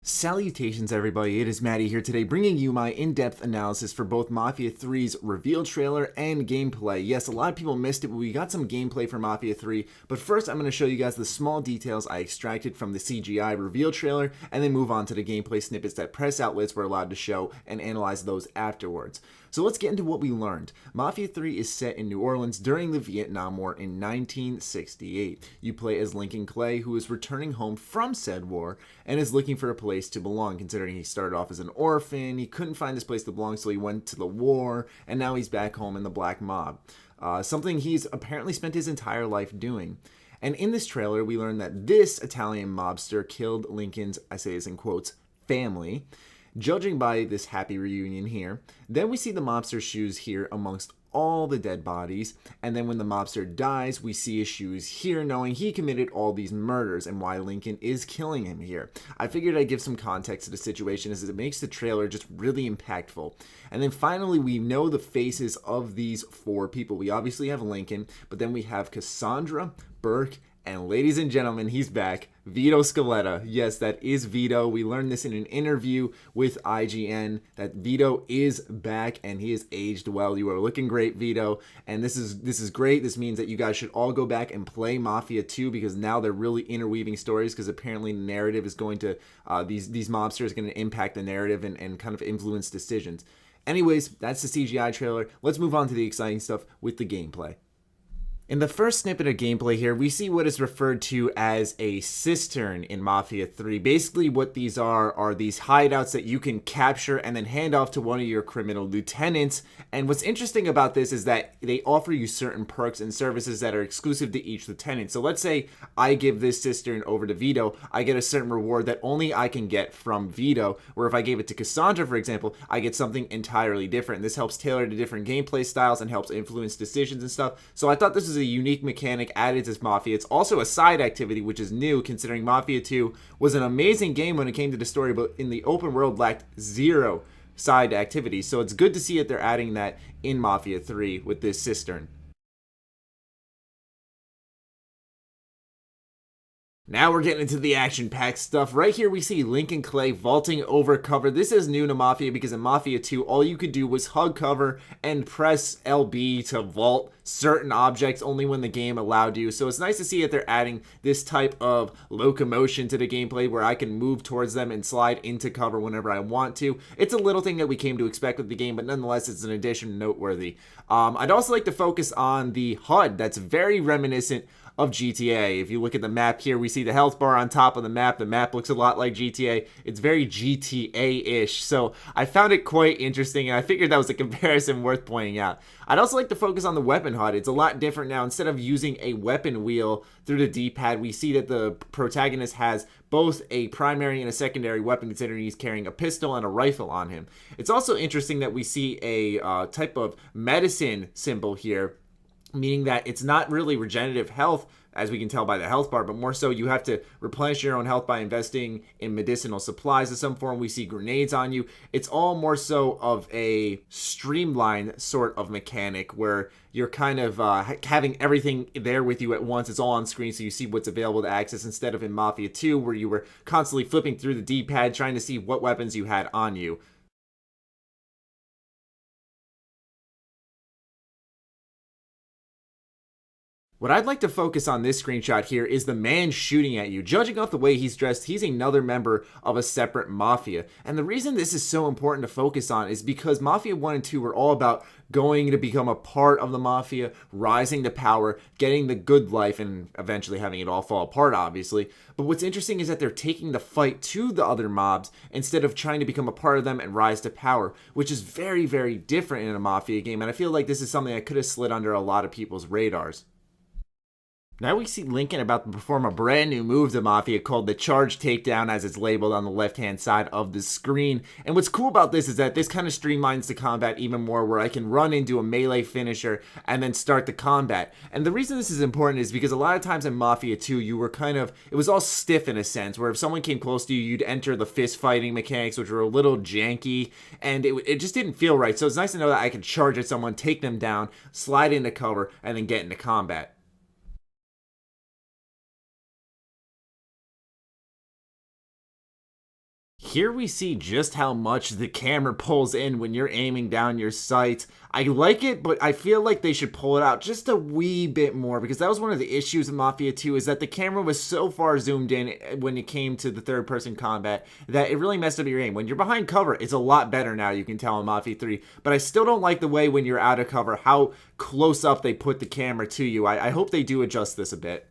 Salutations everybody, it is Maddie here today bringing you my in-depth analysis for both Mafia 3's reveal trailer and gameplay. Yes, a lot of people missed it, but we got some gameplay for Mafia 3, but first I'm going to show you guys the small details I extracted from the CGI reveal trailer and then move on to the gameplay snippets that press outlets were allowed to show and analyze those afterwards. So let's get into what we learned. Mafia 3 is set in New Orleans during the Vietnam War in 1968. You play as Lincoln Clay, who is returning home from said war and is looking for a place to belong, considering he started off as an orphan, he couldn't find his place to belong, so he went to the war, and now he's back home in the black mob. Something he's apparently spent his entire life doing. And in this trailer, we learn that this Italian mobster killed Lincoln's, I say this in quotes, family. Judging by this happy reunion here, then we see the mobster's shoes here amongst all the dead bodies, and then when the mobster dies, we see his shoes here, knowing he committed all these murders and why Lincoln is killing him here. I figured I'd give some context to the situation as it makes the trailer just really impactful. And then finally, we know the faces of these four people. We obviously have Lincoln, but then we have Cassandra, Burke, and ladies and gentlemen, he's back, Vito Scaletta. Yes, that is Vito. We learned this in an interview with IGN, that Vito is back and he has aged well. You are looking great, Vito. And this is great. This means that you guys should all go back and play Mafia 2 because now they're really interweaving stories, because apparently the narrative is going to, these mobsters are going to impact the narrative and kind of influence decisions. Anyways, that's the CGI trailer. Let's move on to the exciting stuff with the gameplay. In the first snippet of gameplay here, we see what is referred to as a cistern in Mafia 3. Basically what these are these hideouts that you can capture and then hand off to one of your criminal lieutenants. And what's interesting about this is that they offer you certain perks and services that are exclusive to each lieutenant. So let's say I give this cistern over to Vito, I get a certain reward that only I can get from Vito, where if I gave it to Cassandra, for example, I get something entirely different. This helps tailor to different gameplay styles and helps influence decisions and stuff. So I thought this was a unique mechanic added to Mafia. It's also a side activity, which is new, considering Mafia 2 was an amazing game when it came to the story, but in the open world lacked zero side activities. So it's good to see that they're adding that in Mafia 3 with this cistern. Now we're getting into the action-packed stuff. Right here we see Lincoln Clay vaulting over cover. This is new to Mafia because in Mafia 2, all you could do was hug cover and press LB to vault certain objects only when the game allowed you. So it's nice to see that they're adding this type of locomotion to the gameplay where I can move towards them and slide into cover whenever I want to. It's a little thing that we came to expect with the game, but nonetheless, it's an addition noteworthy. I'd also like to focus on the HUD that's very reminiscent of GTA. If you look at the map here, we see the health bar on top of the map. The map looks a lot like GTA. It's very GTA-ish. So I found it quite interesting, and I figured that was a comparison worth pointing out. I'd also like to focus on the weapon HUD. It's a lot different now. Instead of using a weapon wheel through the D-pad, we see that the protagonist has both a primary and a secondary weapon, considering he's carrying a pistol and a rifle on him. It's also interesting that we see a type of medicine symbol here, meaning that it's not really regenerative health, as we can tell by the health bar, but more so you have to replenish your own health by investing in medicinal supplies of some form. We see grenades on you. It's all more so of a streamlined sort of mechanic where you're kind of having everything there with you at once. It's all on screen, so you see what's available to access, instead of in Mafia 2 where you were constantly flipping through the D-pad trying to see what weapons you had on you. What I'd like to focus on this screenshot here is the man shooting at you. Judging off the way he's dressed, he's another member of a separate mafia. And the reason this is so important to focus on is because Mafia 1 and 2 were all about going to become a part of the mafia, rising to power, getting the good life, and eventually having it all fall apart, obviously. But what's interesting is that they're taking the fight to the other mobs instead of trying to become a part of them and rise to power, which is very, very different in a mafia game. And I feel like this is something that could have slid under a lot of people's radars. Now we see Lincoln about to perform a brand new move to Mafia called the Charge Takedown, as it's labeled on the left-hand side of the screen. And what's cool about this is that this kind of streamlines the combat even more, where I can run into a melee finisher and then start the combat. And the reason this is important is because a lot of times in Mafia 2, you were it was all stiff in a sense, where if someone came close to you, you'd enter the fist fighting mechanics, which were a little janky, and it just didn't feel right. So it's nice to know that I can charge at someone, take them down, slide into cover, and then get into combat. Here we see just how much the camera pulls in when you're aiming down your sights. I like it, but I feel like they should pull it out just a wee bit more, because that was one of the issues in Mafia 2, is that the camera was so far zoomed in when it came to the third-person combat that it really messed up your aim. When you're behind cover, it's a lot better now, you can tell in Mafia 3, but I still don't like the way when you're out of cover, how close up they put the camera to you. I hope they do adjust this a bit.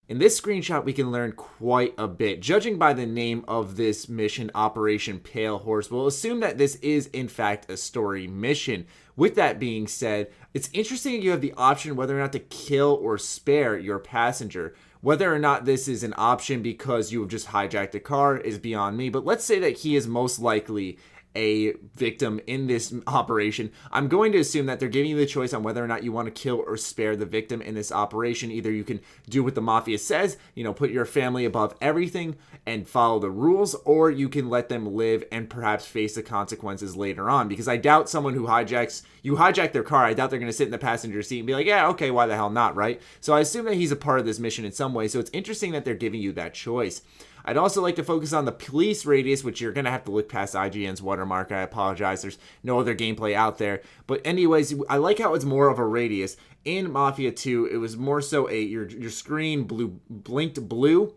In this screenshot, we can learn quite a bit. Judging by the name of this mission, Operation Pale Horse, we'll assume that this is, in fact, a story mission. With that being said, it's interesting that you have the option whether or not to kill or spare your passenger. Whether or not this is an option because you have just hijacked a car is beyond me, but let's say that he is most likely a victim in this operation. I'm going to assume that they're giving you the choice on whether or not you want to kill or spare the victim in this operation. Either you can do what the mafia says, you know, put your family above everything and follow the rules, or you can let them live and perhaps face the consequences later on. Because I doubt someone who hijack their car, I doubt they're going to sit in the passenger seat and be like, yeah, okay, why the hell not, right? So I assume that he's a part of this mission in some way. So it's interesting that they're giving you that choice. I'd also like to focus on the police radius, which you're going to have to look past IGN's watermark. I apologize. There's no other gameplay out there. But anyways, I like how it's more of a radius. In Mafia 2, it was more so your screen blinked blue,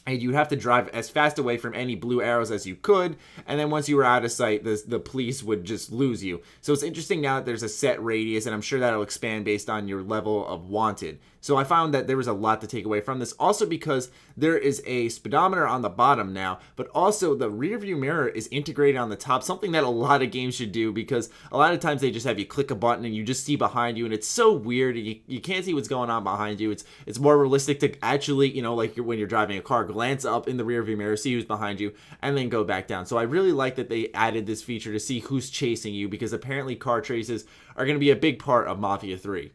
and you'd have to drive as fast away from any blue arrows as you could, and then once you were out of sight, the police would just lose you. So it's interesting now that there's a set radius, and I'm sure that'll expand based on your level of wanted. So I found that there was a lot to take away from this, also because there is a speedometer on the bottom now, but also the rear view mirror is integrated on the top, something that a lot of games should do, because a lot of times they just have you click a button and you just see behind you, and it's so weird, and you can't see what's going on behind you. It's more realistic to actually, you know, like when you're driving a car, glance up in the rear view mirror, see who's behind you, and then go back down. So I really like that they added this feature to see who's chasing you, because apparently car chases are going to be a big part of Mafia 3.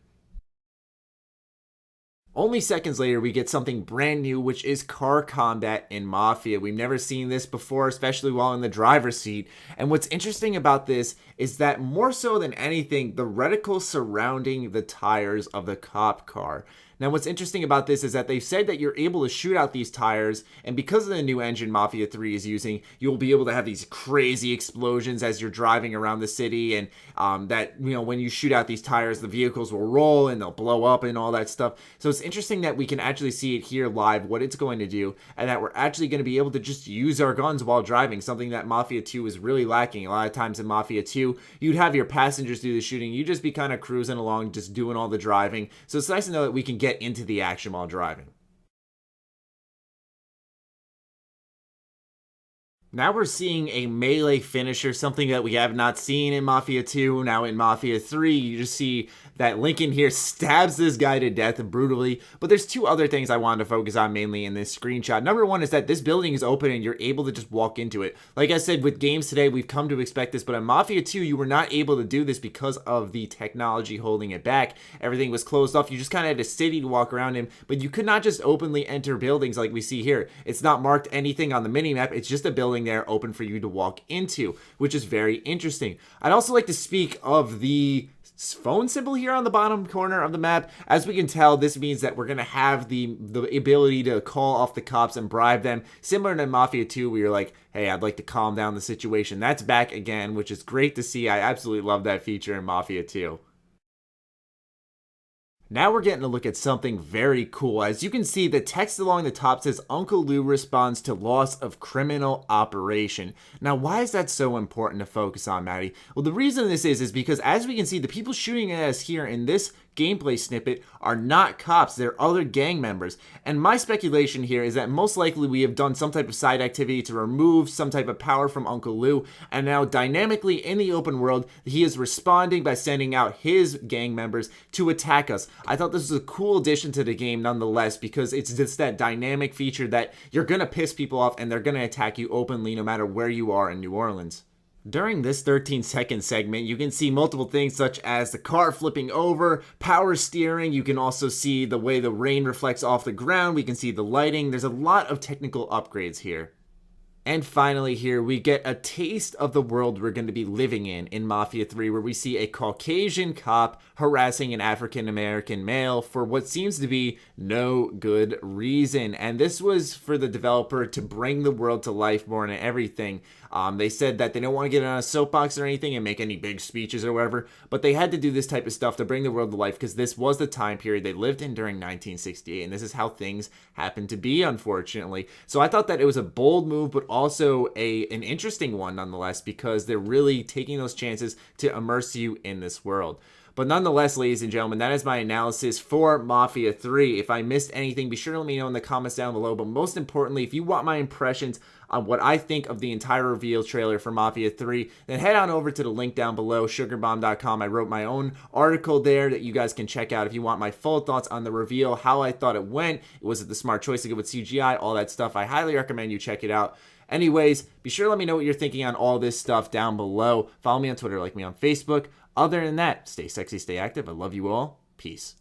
Only seconds later, we get something brand new, which is car combat in Mafia. We've never seen this before, especially while in the driver's seat. And what's interesting about this is that more so than anything, the reticle surrounding the tires of the cop car. Now, what's interesting about this is that they've said that you're able to shoot out these tires, and because of the new engine Mafia 3 is using, you'll be able to have these crazy explosions as you're driving around the city, and that, you know, when you shoot out these tires, the vehicles will roll and they'll blow up and all that stuff. So it's interesting that we can actually see it here live, what it's going to do, and that we're actually going to be able to just use our guns while driving, something that Mafia 2 is really lacking. A lot of times in Mafia 2, you'd have your passengers do the shooting, you'd just be kind of cruising along, just doing all the driving. So it's nice to know that we can get into the action while driving. Now we're seeing a melee finisher, something that we have not seen in Mafia 2. Now in Mafia 3, you just see that Lincoln here stabs this guy to death brutally. But there's two other things I wanted to focus on mainly in this screenshot. Number one is that this building is open and you're able to just walk into it. Like I said, with games today, we've come to expect this, but in Mafia 2, you were not able to do this because of the technology holding it back. Everything was closed off. You just kind of had a city to walk around in, but you could not just openly enter buildings like we see here. It's not marked anything on the minimap. It's just a building there open for you to walk into, which is very interesting. I'd also like to speak of the phone symbol here on the bottom corner of the map. As we can tell, this means that we're going to have the ability to call off the cops and bribe them, similar to Mafia 2 where you're like, hey, I'd like to calm down the situation. That's back again, which is great to see. I absolutely love that feature in Mafia 2. Now we're getting a look at something very cool. As you can see, the text along the top says Uncle Lou responds to loss of criminal operation. Now, why is that so important to focus on, Maddie? Well, the reason this is because as we can see, the people shooting at us here in this gameplay snippet are not cops, they're other gang members. And my speculation here is that most likely we have done some type of side activity to remove some type of power from Uncle Lou, and now dynamically in the open world, he is responding by sending out his gang members to attack us. I thought this was a cool addition to the game nonetheless, because it's just that dynamic feature that you're gonna piss people off and they're gonna attack you openly no matter where you are in New Orleans. During this 13-second segment, you can see multiple things such as the car flipping over, power steering. You can also see the way the rain reflects off the ground. We can see the lighting. There's a lot of technical upgrades here. And finally here, we get a taste of the world we're going to be living in Mafia 3, where we see a Caucasian cop harassing an African-American male for what seems to be no good reason. And this was for the developer to bring the world to life more than everything. They said that they don't want to get on a soapbox or anything and make any big speeches or whatever, but they had to do this type of stuff to bring the world to life because this was the time period they lived in during 1968, and this is how things happened to be, unfortunately. So I thought that it was a bold move, but also an interesting one nonetheless, because they're really taking those chances to immerse you in this world. But nonetheless, ladies and gentlemen, that is my analysis for Mafia 3. If I missed anything, be sure to let me know in the comments down below. But most importantly, if you want my impressions on what I think of the entire reveal trailer for Mafia 3, then head on over to the link down below, sugarbomb.com. I wrote my own article there that you guys can check out if you want my full thoughts on the reveal, how I thought it went, was it the smart choice to go with CGI, all that stuff. I highly recommend you check it out. Anyways, be sure to let me know what you're thinking on all this stuff down below. Follow me on Twitter, like me on Facebook. Other than that, stay sexy, stay active. I love you all. Peace.